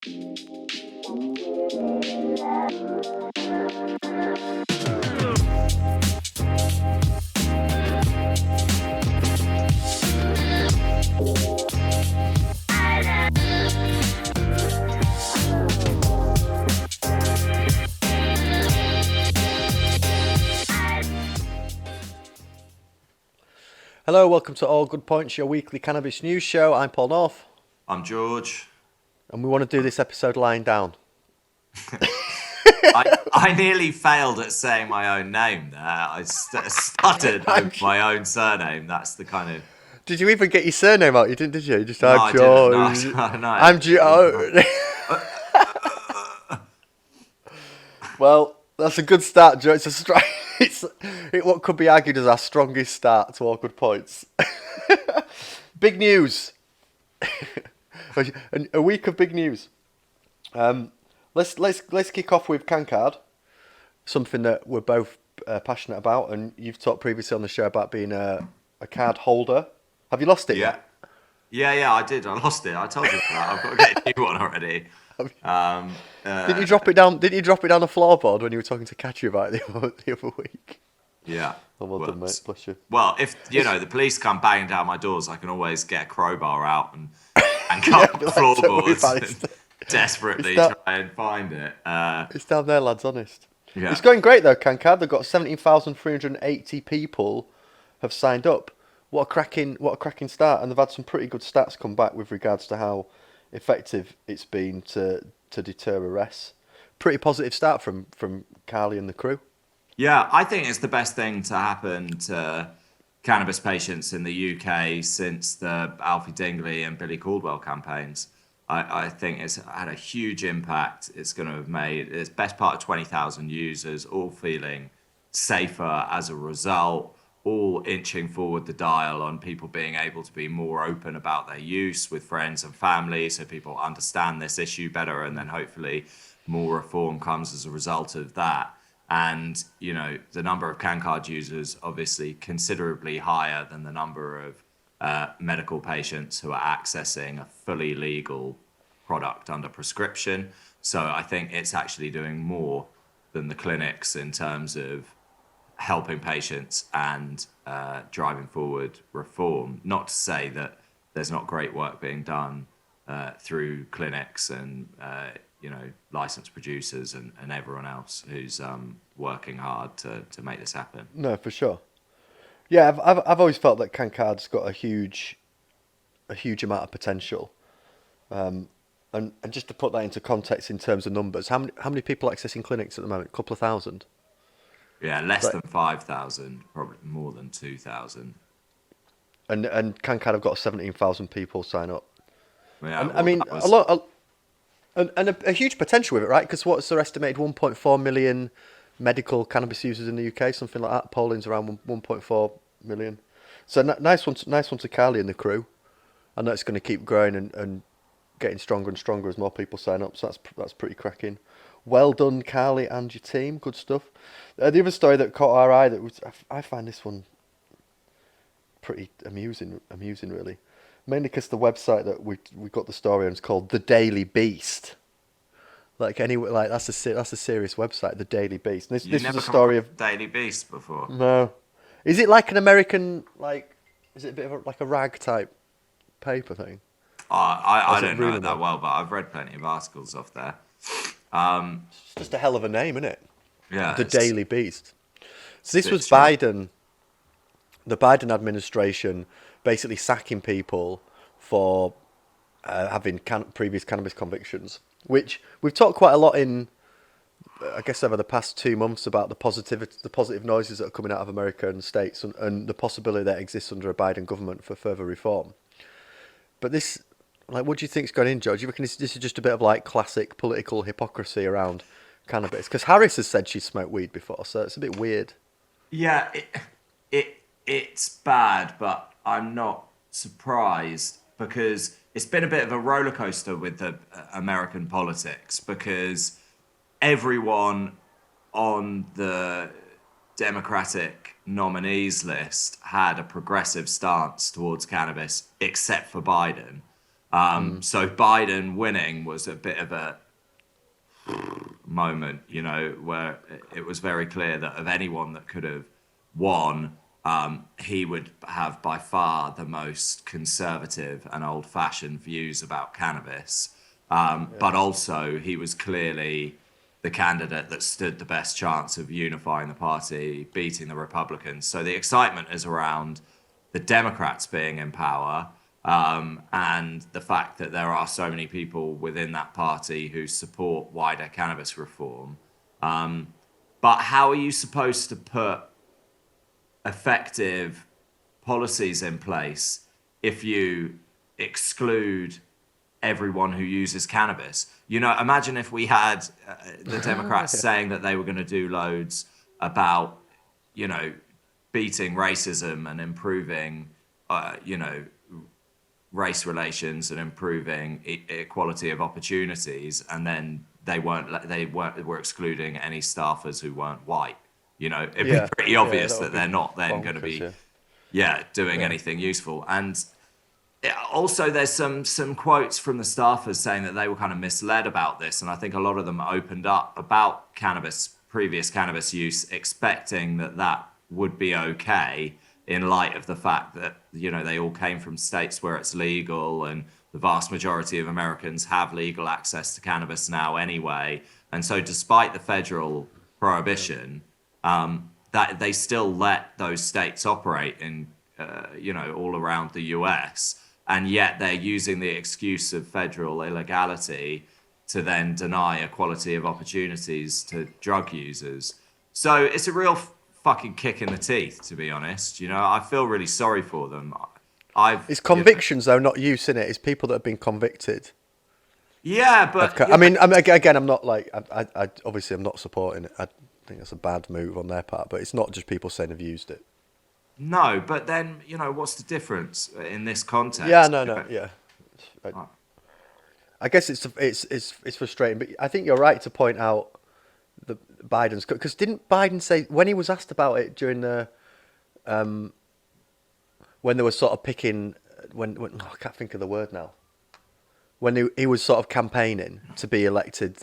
Hello, welcome to All Good Points, your weekly cannabis news show. I'm Paul North. I'm George. And we want to do this episode lying down. I nearly failed at saying my own name there. I stuttered over my own surname. That's the kind of... Did you even get your surname out? You didn't, did you? You just, no, I'm George. I didn't. No, no. I'm George. Well, that's a good start, Joe. It's what could be argued as our strongest start to All Good Points. Big news. A week of big news. Let's kick off with Cancard, something that we're both passionate about, and you've talked previously on the show about being a card holder. Have you lost it yet? Yeah, I did. I lost it. I told you that. I've got to get a new one already. Didn't you drop it down? Didn't you drop it down the floorboard when you were talking to Katya about it the other week? Yeah. Well done, mate. Bless you. Well, if the police come banging down my doors, I can always get a crowbar out and cut the floorboards and desperately try and find it. It's down there, lads. Honest. Yeah. It's going great though, Cancard. They've got 17,380 people have signed up. What a cracking start, and they've had some pretty good stats come back with regards to how effective it's been to deter arrests. Pretty positive start from Carly and the crew. Yeah, I think it's the best thing to happen to cannabis patients in the UK since the Alfie Dingley and Billy Caldwell campaigns. I think it's had a huge impact. It's going to have made its best part of 20,000 users all feeling safer as a result, all inching forward the dial on people being able to be more open about their use with friends and family, so people understand this issue better, and then hopefully more reform comes as a result of that. And, the number of Cancard users obviously considerably higher than the number of medical patients who are accessing a fully legal product under prescription. So I think it's actually doing more than the clinics in terms of helping patients and driving forward reform. Not to say that there's not great work being done through clinics and licensed producers and everyone else who's working hard to make this happen. No, for sure. Yeah, I've always felt that Cancard's got a huge amount of potential. And just to put that into context in terms of numbers, how many people are accessing clinics at the moment? A couple of thousand? Yeah, less than 5,000, probably more than 2,000. And Cancard have got 17,000 people sign up. Yeah, and, I mean, a huge potential with it, right? Because what's their estimated 1.4 million medical cannabis users in the UK, something like that. Polling's around 1.4 million. So nice one to Carly and the crew. I know it's going to keep growing and getting stronger and stronger as more people sign up. So that's pretty cracking. Well done, Carly and your team. Good stuff. The other story that caught our eye I find this one pretty amusing really. Mainly because the website that we got the story on is called The Daily Beast. That's a serious website, The Daily Beast. This was a story of Daily Beast before. No, is it like an American Is it a bit of a rag type paper thing? I don't know it that well, but I've read plenty of articles off there. It's just a hell of a name, isn't it? Yeah, The Daily Beast. So this was Biden, the Biden administration, basically sacking people for having previous cannabis convictions, which we've talked quite a lot in, I guess, over the past 2 months about the positive noises that are coming out of America and the States, and the possibility that exists under a Biden government for further reform. But this, what do you think's going in, George? Do you reckon this is just a bit of classic political hypocrisy around cannabis? Because Harris has said she smoked weed before, so it's a bit weird. Yeah, it's bad, but I'm not surprised because it's been a bit of a roller coaster with the American politics, because everyone on the Democratic nominees list had a progressive stance towards cannabis except for Biden. So Biden winning was a bit of a moment, where it was very clear that of anyone that could have won, he would have by far the most conservative and old-fashioned views about cannabis. But also, he was clearly the candidate that stood the best chance of unifying the party, beating the Republicans. So the excitement is around the Democrats being in power, and the fact that there are so many people within that party who support wider cannabis reform. But how are you supposed to put effective policies in place if you exclude everyone who uses cannabis? Imagine if we had the Democrats saying that they were going to do loads about, beating racism and improving, race relations and improving equality of opportunities, and then they were excluding any staffers who weren't white. It'd be pretty obvious that they're not then going to be doing anything useful. And also there's some quotes from the staffers saying that they were kind of misled about this, and I think a lot of them opened up about previous cannabis use, expecting that would be okay, in light of the fact that, they all came from states where it's legal, and the vast majority of Americans have legal access to cannabis now anyway. And so despite the federal prohibition, that they still let those states operate in, all around the US. And yet they're using the excuse of federal illegality to then deny equality of opportunities to drug users. So it's a real fucking kick in the teeth, to be honest. I feel really sorry for them. It's convictions, though, not use, in it. It's people that have been convicted. Yeah, but again, I'm not like I obviously I'm not supporting it. I think that's a bad move on their part, but it's not just people saying they've used it. No, but then what's the difference in this context? Yeah, no, yeah. I guess it's frustrating, but I think you're right to point out the Biden's, because didn't Biden say when he was asked about it during the when they were sort of picking I can't think of the word now, when he was sort of campaigning to be elected,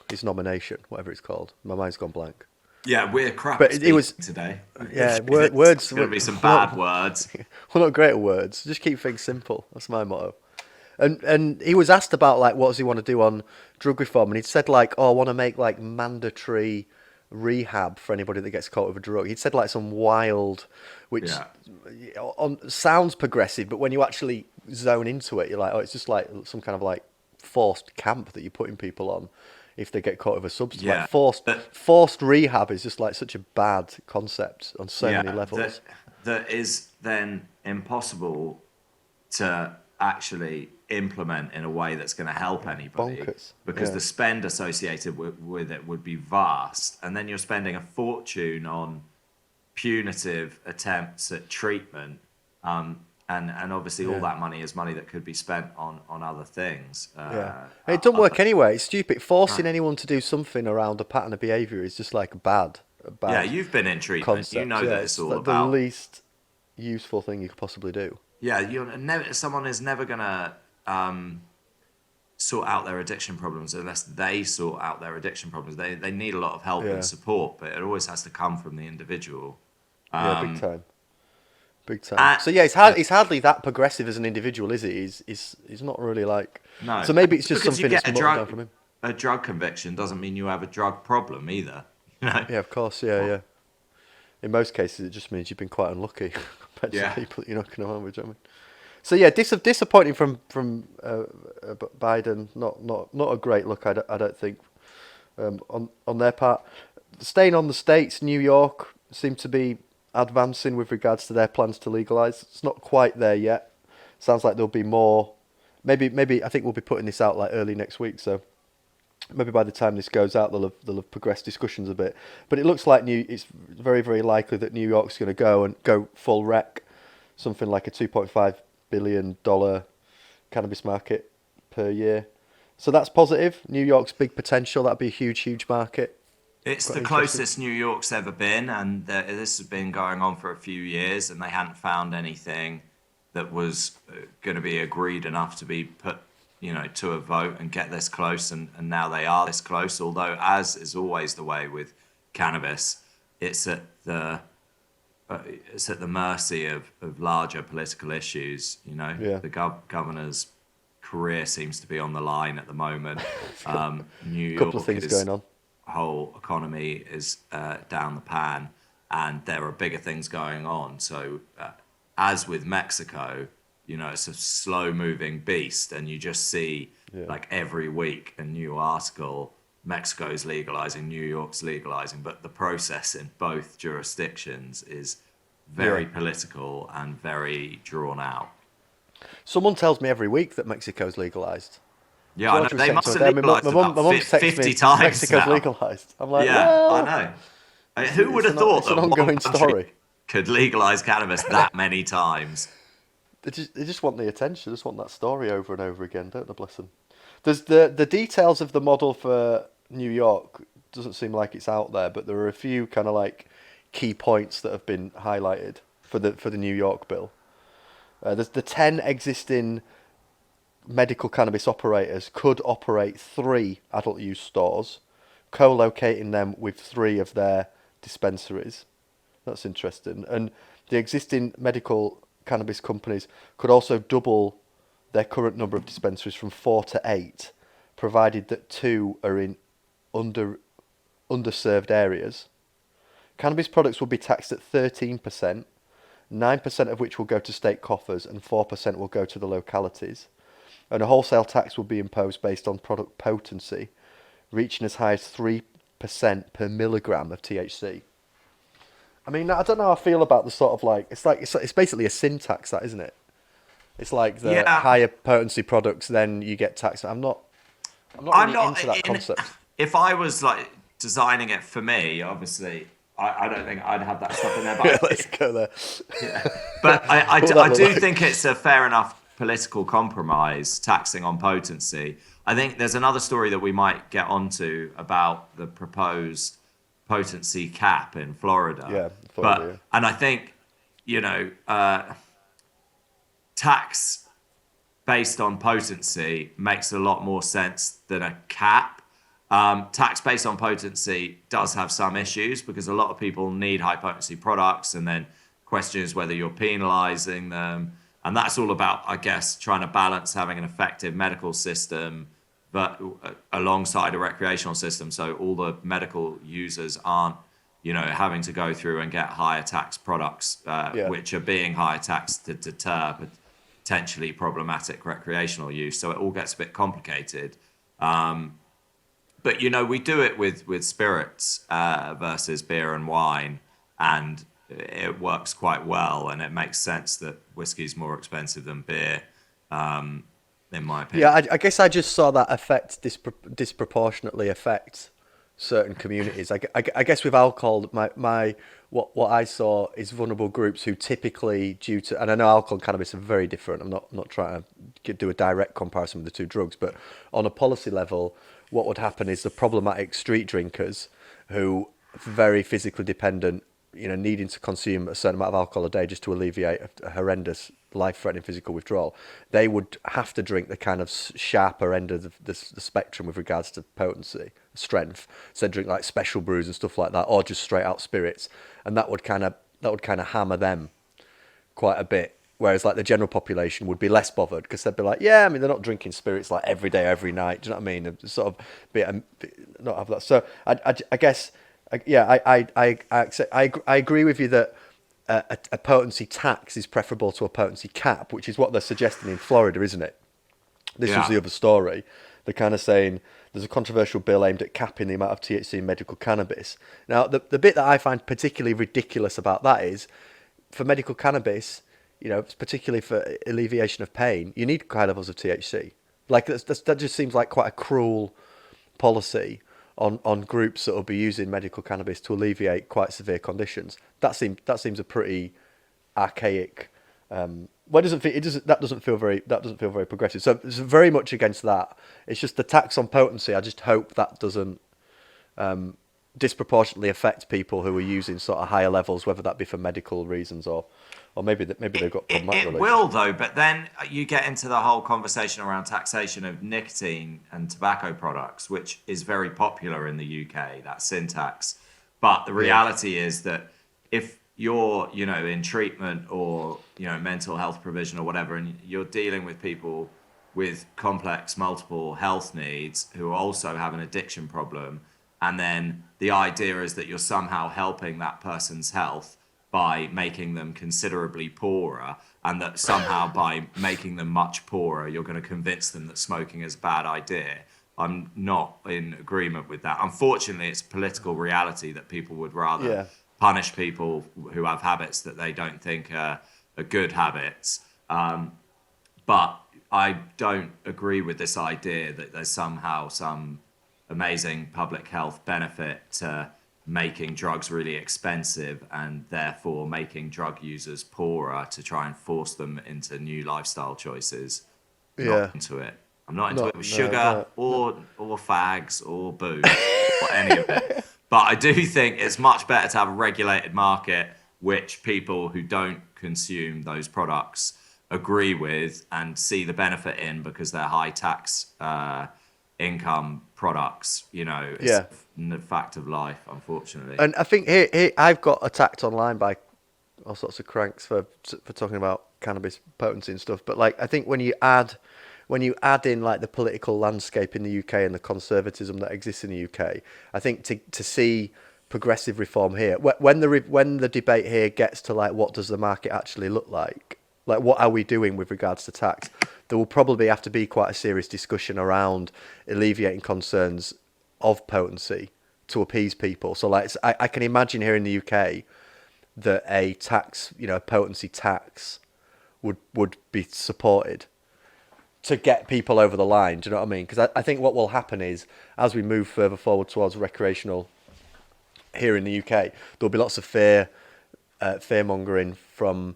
his nomination, whatever it's called, my mind's gone blank. Yeah, we're crap. But it was today. Yeah, words. It's going to be some bad words. Well, not great words. Just keep things simple. That's my motto. And he was asked about what does he want to do on drug reform, and he said I want to make mandatory rehab for anybody that gets caught with a drug. He'd said some wild, which sounds progressive, but when you actually zone into it, you're like, oh, it's just some kind of forced camp that you're putting people on if they get caught with a substance. Yeah, forced rehab is just such a bad concept on so many levels. That is then impossible to actually implement in a way that's going to help anybody. Bonkers. Because the spend associated with it would be vast, and then you're spending a fortune on punitive attempts at treatment, and obviously all that money is money that could be spent on other things. It doesn't work anyway. It's stupid. Forcing anyone to do something around a pattern of behaviour is just bad. Yeah, you've been in treatment. Concept. You know that it's all about the least useful thing you could possibly do. Yeah, someone is never going to sort out their addiction problems unless they sort out their addiction problems. They need a lot of help and support, but it always has to come from the individual. Big time. So he's hardly that progressive as an individual, is he? He's not really No. So maybe it's just because something that's mucked down from him. A drug conviction doesn't mean you have a drug problem either. Yeah, of course. Yeah. In most cases, it just means you've been quite unlucky compared to people that you're knocking around with. So disappointing from Biden. Not a great look. I don't think on their part. Staying on the states, New York seem to be advancing with regards to their plans to legalise. It's not quite there yet. Sounds like there'll be more. Maybe I think we'll be putting this out early next week. So maybe by the time this goes out, they'll have progressed discussions a bit. But it looks like it's very, very likely that New York's going to go full rec, something like a $2.5 billion cannabis market per year. So that's positive. New York's big potential. That'd be a huge, huge market. It's the closest New York's ever been, and this has been going on for a few years, and they hadn't found anything that was going to be agreed enough to be put, to a vote and get this close, and now they are this close. Although, as is always the way with cannabis, it's at the mercy of larger political issues. The governor's career seems to be on the line at the moment. New York, couple of things going on. Whole economy is down the pan, and there are bigger things going on. So, as with Mexico, it's a slow-moving beast, and you just see like every week a new article. Mexico's legalizing, New York's legalizing, but the process in both jurisdictions is very political and very drawn out. Someone tells me every week that Mexico's legalized. Yeah, I know. They must have legalized my mum 50 times Mexico's now. Legalized. I'm like, yeah, well, I know. Who would have thought that an ongoing one country story could legalize cannabis that many times? They just want the attention. They just want that story over and over again, don't they? Bless them. There's the details of the model for New York doesn't seem like it's out there, but there are a few kind of like key points that have been highlighted for the New York bill. There's the 10 existing medical cannabis operators could operate 3 adult use stores, co-locating them with 3 of their dispensaries. That's interesting. And the existing medical cannabis companies could also double their current number of dispensaries from 4 to 8, provided that 2 are in underserved areas. Cannabis products will be taxed at 13%, 9% of which will go to state coffers and 4% will go to the localities. And a wholesale tax will be imposed based on product potency, reaching as high as 3% per milligram of THC. I mean, I don't know how I feel about the sort of it's basically a sin tax, that, isn't it? It's like the higher potency products, then you get taxed. I'm not really into that concept. If I was like designing it for me, obviously, I don't think I'd have that stuff in there. But let's go there. Yeah. But I do think it's a fair enough political compromise, taxing on potency. I think there's another story that we might get onto about the proposed potency cap in Florida. Yeah, Florida. And I think, tax based on potency makes a lot more sense than a cap. Tax based on potency does have some issues because a lot of people need high potency products, and then question is whether you're penalizing them. And that's all about, I guess, trying to balance having an effective medical system, but alongside a recreational system, so all the medical users aren't, having to go through and get higher tax products, which are being higher taxed to deter potentially problematic recreational use. So it all gets a bit complicated. But, we do it with spirits versus beer and wine, and it works quite well, and it makes sense that whiskey's more expensive than beer, in my opinion. Yeah, I guess I just saw that affect disproportionately affect certain communities. I guess with alcohol, what I saw is vulnerable groups who typically, due to, and I know alcohol and cannabis are very different. I'm not trying to do a direct comparison with the two drugs, but on a policy level, what would happen is the problematic street drinkers who are very physically dependent, needing to consume a certain amount of alcohol a day just to alleviate a horrendous life-threatening physical withdrawal, they would have to drink the kind of sharper end of the spectrum with regards to potency, strength. So drink like special brews and stuff like that, or just straight out spirits, and that would kind of hammer them quite a bit. Whereas like the general population would be less bothered because they'd be like, yeah, I mean, they're not drinking spirits like every day, every night. Do you know what I mean? Sort of not have that. So I guess, I agree with you that a potency tax is preferable to a potency cap, which is what they're suggesting in Florida, isn't it? This was the other story. They're kind of saying there's a controversial bill aimed at capping the amount of THC in medical cannabis. Now, the bit that I find particularly ridiculous about that is, for medical cannabis, particularly for alleviation of pain, you need high levels of THC. Like that just seems like quite a cruel policy on groups that will be using medical cannabis to alleviate quite severe conditions. That seems a pretty archaic. That doesn't feel very progressive. So it's very much against that. It's just the tax on potency. I just hope that doesn't disproportionately affect people who are using sort of higher levels, whether that be for medical reasons or maybe they've got problematic It relationships. will, though, but then you get into the whole conversation around taxation of nicotine and tobacco products, which is very popular in the UK, that sin tax. But the Yeah, reality is that if you're, in treatment or, mental health provision or whatever, and you're dealing with people with complex multiple health needs who also have an addiction problem, and then the idea is that you're somehow helping that person's health by making them considerably poorer, and that somehow by making them much poorer, you're going to convince them that smoking is a bad idea. I'm not in agreement with that. Unfortunately, it's political reality that people would rather yeah, punish people who have habits that they don't think are good habits. But I don't agree with this idea that there's somehow some amazing public health benefit to making drugs really expensive and therefore making drug users poorer to try and force them into new lifestyle choices. Not yeah. into it. I'm not into No, it with no, sugar no, no. or fags or booze or any of it. But I do think it's much better to have a regulated market which people who don't consume those products agree with and see the benefit in because they're high tax income products. It's Yeah. a fact of life, unfortunately. And I think here I've got attacked online by all sorts of cranks for talking about cannabis potency and stuff. But like, I think when you add in like the political landscape in the UK and the conservatism that exists in the UK, I think to see progressive reform here, when the debate here gets to like what does the market actually look like what are we doing with regards to tax, there will probably have to be quite a serious discussion around alleviating concerns of potency to appease people. So like I can imagine here in the UK that a tax, a potency tax would be supported to get people over the line. Do you know what I mean? Because I think what will happen is as we move further forward towards recreational here in the UK, there'll be lots of fear mongering from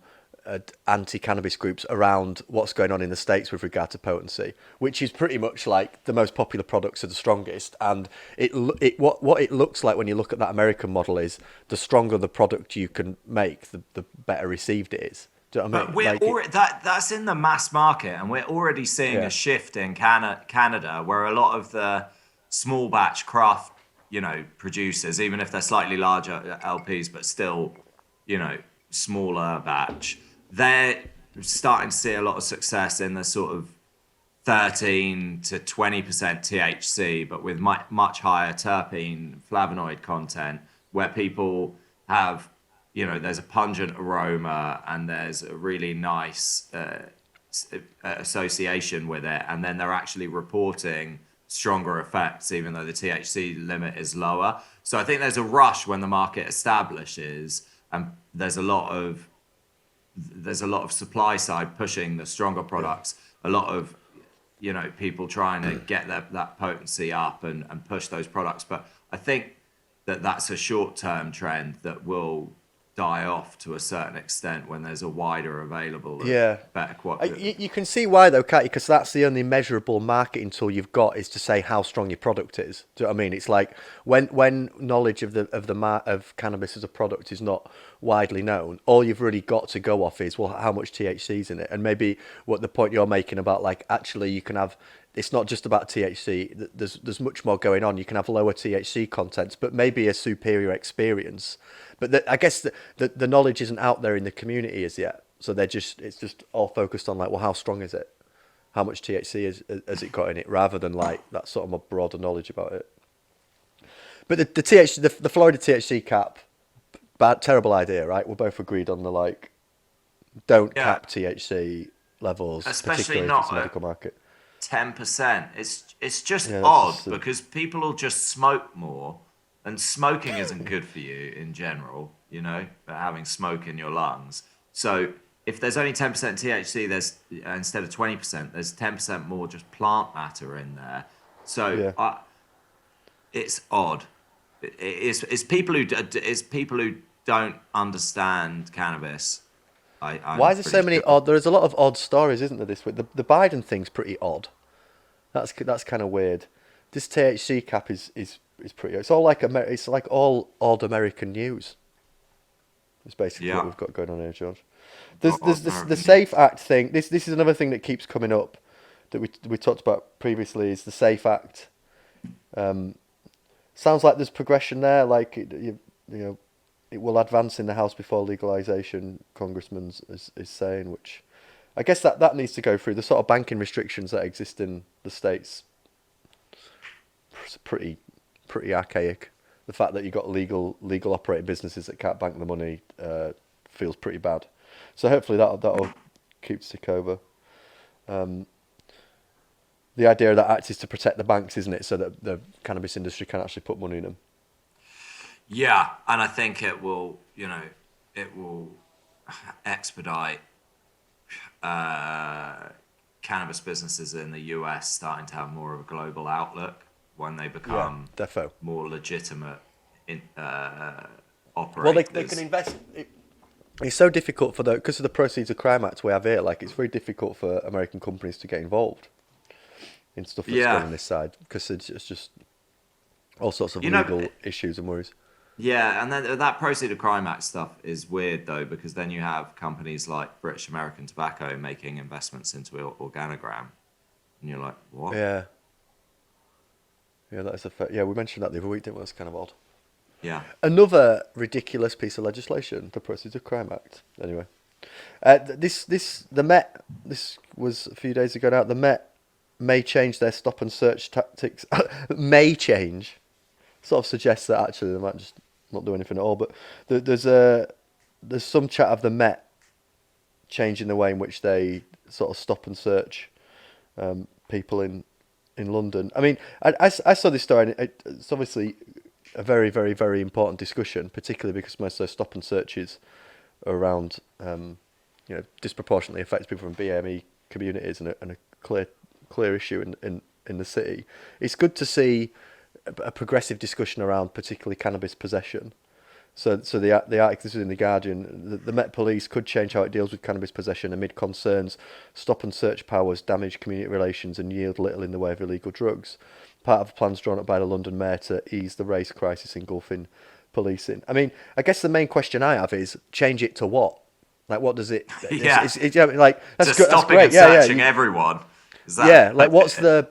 anti-cannabis groups around what's going on in the States with regard to potency, which is pretty much like the most popular products are the strongest, and what it looks like when you look at that American model is the stronger the product you can make, the better received it is. Do you know what I But mean? we're already that's in the mass market, and we're already seeing a Yeah, shift in Canada, where a lot of the small batch craft, producers, even if they're slightly larger LPs, but still, smaller batch, they're starting to see a lot of success in the sort of 13 to 20% THC, but with much higher terpene flavonoid content, where people have, there's a pungent aroma and there's a really nice association with it. And then they're actually reporting stronger effects, even though the THC limit is lower. So I think there's a rush when the market establishes and there's a lot of supply side pushing the stronger yeah, products, a lot of people trying to get that potency up and push those products. But I think that's a short term trend that will die off to a certain extent when there's a wider available of yeah. better quality. You can see why though, can't you? Because that's the only measurable marketing tool you've got is to say how strong your product is. Do you know what I mean? It's like when knowledge of cannabis as a product is not widely known, all you've really got to go off is well how much THC is in it, and maybe what the point you're making about like actually you can have. It's not just about THC. There's much more going on. You can have lower THC contents, but maybe a superior experience. But I guess the knowledge isn't out there in the community as yet. So it's just all focused on like, well, how strong is it? How much THC has it got in it, rather than like that sort of more broader knowledge about it. But the THC, the Florida THC cap, terrible idea, right? We're both agreed on the like, don't Yeah, cap THC levels, especially particularly if it's not a at medical market. 10%. It's just Yeah, that's odd just because people will just smoke more, and smoking isn't good for you in general, having smoke in your lungs. So if there's only 10% THC, there's instead of 20%, there's 10% more just plant matter in there. So yeah. it's odd. It's people who don't understand cannabis. Why I'm is there pretty so many sure. odd? There's a lot of odd stories, isn't there? This week, the Biden thing's pretty odd. That's kind of weird. This THC cap is pretty. It's all like it's like all old American news. It's basically what Yeah. we've got going on here, George. There's Or this, the American Safe Act thing. This is another thing that keeps coming up that we talked about previously. Is the Safe Act. Sounds like there's progression there. Like you know, it will advance in the House before legalization. Congressman is saying, which I guess that needs to go through. The sort of banking restrictions that exist in the states. Pretty archaic. The fact that you've got legal operated businesses that can't bank the money feels pretty bad. So hopefully that'll keep tick over. The idea of that act is to protect the banks, isn't it? So that the cannabis industry can actually put money in them. Yeah, and I think it will expedite cannabis businesses in the US starting to have more of a global outlook when they become more legitimate operators. Well, they can invest. It's so difficult because of the Proceeds of Crime Act we have here. Like, it's very difficult for American companies to get involved in stuff that's going on this side because it's just all sorts of legal issues and worries. Yeah, and then that Proceeds of Crime Act stuff is weird though, because then you have companies like British American Tobacco making investments into Organogram, and you're like, what? Yeah, that is a fair. Yeah, we mentioned that the other week, didn't we? That's kind of odd. Yeah. Another ridiculous piece of legislation, the Proceeds of Crime Act. Anyway, the Met. This was a few days ago now. The Met may change their stop and search tactics. May change. Sort of suggests that actually they might just not do anything at all. But there's some chat of the Met changing the way in which they sort of stop and search people in London. I mean, I saw this story, and it's obviously a very, very, very important discussion, particularly because most of those stop and searches are around, disproportionately affects people from BME communities and a clear issue in the city. It's good to see a progressive discussion around particularly cannabis possession. So the article, this is in The Guardian, the Met Police could change how it deals with cannabis possession amid concerns stop and search powers damage community relations and yield little in the way of illegal drugs. Part of plans drawn up by the London Mayor to ease the race crisis engulfing policing. I mean, I guess the main question I have is, change it to what? Like, what does it... Yeah. Like, that's good. That's great. And searching everyone. What's the...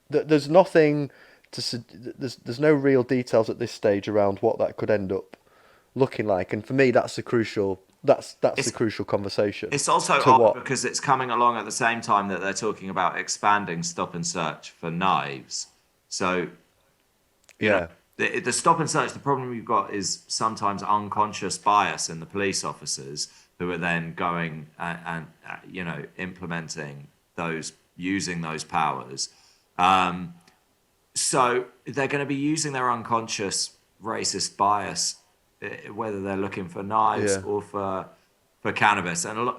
There's nothing... There's no real details at this stage around what that could end up looking like, and for me that's the crucial conversation. It's also odd because it's coming along at the same time that they're talking about expanding stop and search for knives. So the stop and search, the problem you've got is sometimes unconscious bias in the police officers who are then going and implementing using those powers. So they're going to be using their unconscious racist bias, whether they're looking for knives or for cannabis. And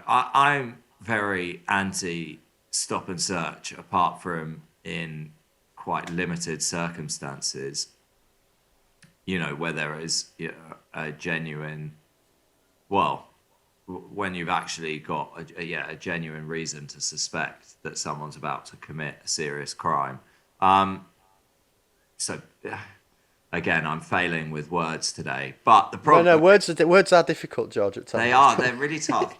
I'm very anti stop and search, apart from in quite limited circumstances. Where there is a genuine, when you've actually got a genuine reason to suspect that someone's about to commit a serious crime. Again, I'm failing with words today, but the problem... No, words are difficult, George, at times. They are. They're really tough.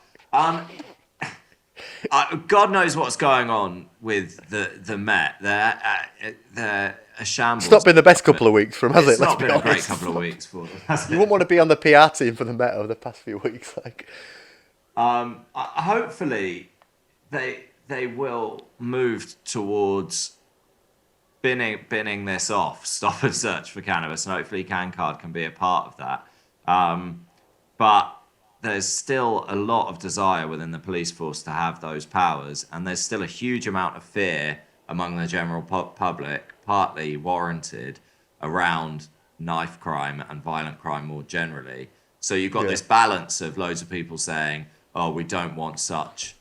God knows what's going on with the Met. They're a shambles. It's not been the best couple of weeks for them, has it? It's not been a great couple of weeks for them, has it? You wouldn't want to be on the PR team for the Met over the past few weeks. Hopefully, they will move towards binning this off, stop and search for cannabis, and hopefully Cancard can be a part of that. But there's still a lot of desire within the police force to have those powers, and there's still a huge amount of fear among the general public, partly warranted, around knife crime and violent crime more generally. So you've got this balance of loads of people saying, oh, we don't want such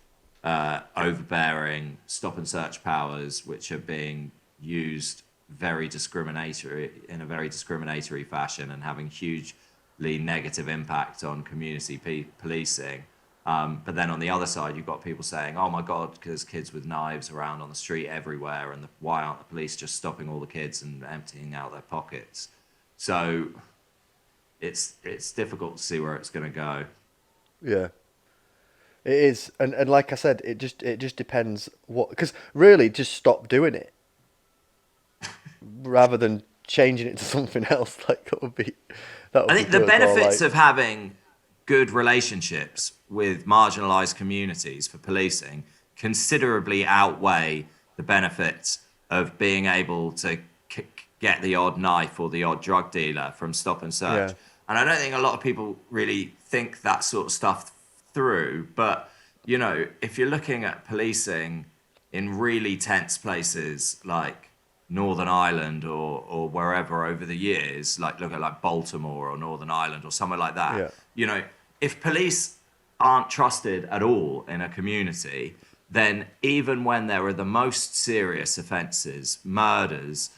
overbearing stop and search powers, which are being used in a very discriminatory fashion and having hugely negative impact on community policing. But then on the other side, you've got people saying, "Oh my God, because kids with knives around on the street everywhere, and why aren't the police just stopping all the kids and emptying out their pockets?" So it's difficult to see where it's going to go. Yeah. It is, and like I said, it just depends what, because really just stop doing it rather than changing it to something else. Like that would be I think the benefits of having good relationships with marginalized communities for policing considerably outweigh the benefits of being able to get the odd knife or the odd drug dealer from stop and search. Yeah. And I don't think a lot of people really think that sort of stuff through. But, you know, if you're looking at policing in really tense places like Northern Ireland or wherever over the years, like look at like Baltimore or Northern Ireland or somewhere like that, Yeah. you know, if police aren't trusted at all in a community, then even when there are the most serious offences, murders,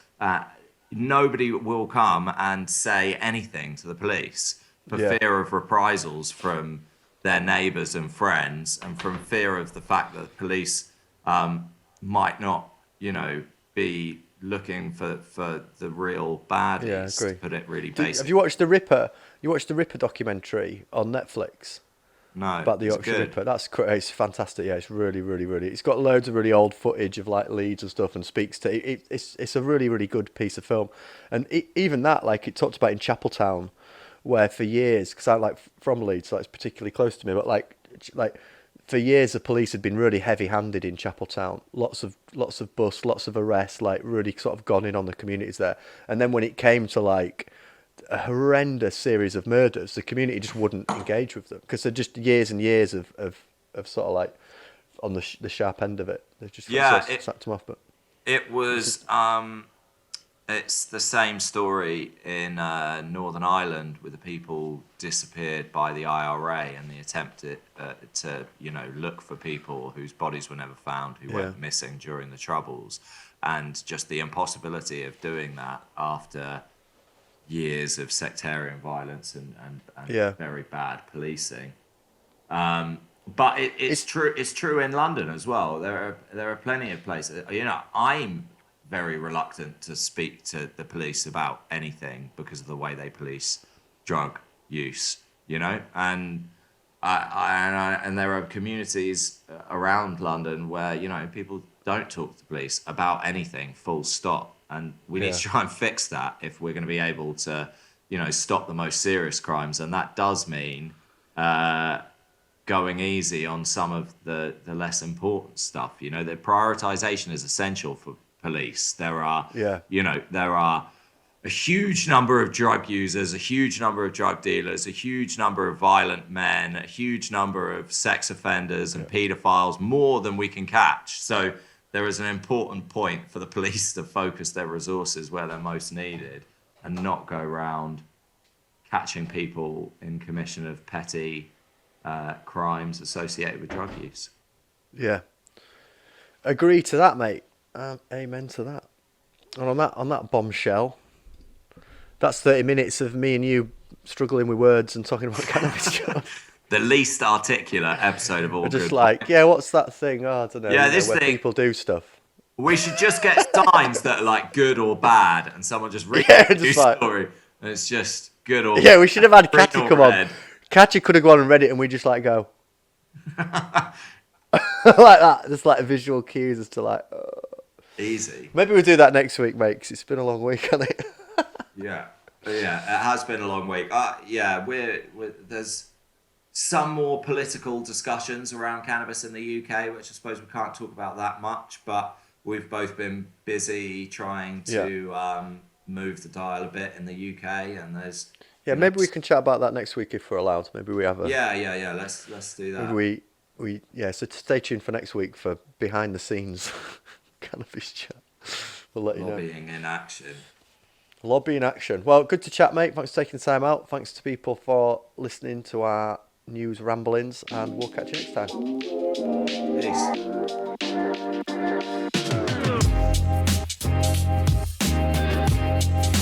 nobody will come and say anything to the police for fear of reprisals from their neighbours and friends, and from fear of the fact that the police might not, you know, be looking for the real baddies, to put it really basic. Have you watched the Ripper? You watched the Ripper documentary on Netflix? No, About the Yorkshire Ripper. It's fantastic. Yeah, it's really, really, really. It's got loads of really old footage of like leads and stuff, and speaks to it. It's a really, really good piece of film, and even that, like it talked about in Chapeltown, where for years, because I'm like from Leeds, so it's particularly close to me, but like for years the police had been really heavy-handed in Chapeltown. Lots of busts, lots of arrests, like really sort of gone in on the communities there. And then when it came to like a horrendous series of murders, the community just wouldn't engage with them because they're just years and years of sort of like on the sharp end of it. They've just sort of sacked them off. But it was it's the same story in Northern Ireland with the people disappeared by the IRA and the attempt to you know look for people whose bodies were never found, who went missing during the Troubles, and just the impossibility of doing that after years of sectarian violence and very bad policing. But it's true. It's true in London as well. There are plenty of places. You know, I'm very reluctant to speak to the police about anything because of the way they police drug use. You know, and and there are communities around London where you know people don't talk to the police about anything. Full stop. And we need to try and fix that if we're going to be able to, you know, stop the most serious crimes. And that does mean going easy on some of the less important stuff. You know, the prioritization is essential for police. There are, you know, there are a huge number of drug users, a huge number of drug dealers, a huge number of violent men, a huge number of sex offenders and paedophiles, more than we can catch. So there is an important point for the police to focus their resources where they're most needed and not go around catching people in commission of petty crimes associated with drug use. Yeah. Agree to that, mate. Amen to that. And on that bombshell, that's 30 minutes of me and you struggling with words and talking about cannabis. The least articulate episode of all. Just like, what's that thing? Oh, I don't know. Yeah, this where thing. People do stuff. We should just get signs that are like good or bad, and someone just reads the story, and it's just good or we should have had Catchy come on. Catchy could have gone and read it, and we just like go like that, just like visual cues as to like. Easy. Maybe we'll do that next week, mate. Because it's been a long week, hasn't it? Yeah, it has been a long week. We're there's some more political discussions around cannabis in the UK, which I suppose we can't talk about that much, but we've both been busy trying to move the dial a bit in the UK, and there's maybe we can chat about that next week if we're allowed. Maybe we have a let's do that. We so stay tuned for next week for behind the scenes cannabis chat. We'll let you know. Lobbying in action. Lobby in action. Well, good to chat, mate. Thanks for taking the time out. Thanks to people for listening to our news ramblings, and we'll catch you next time. Peace.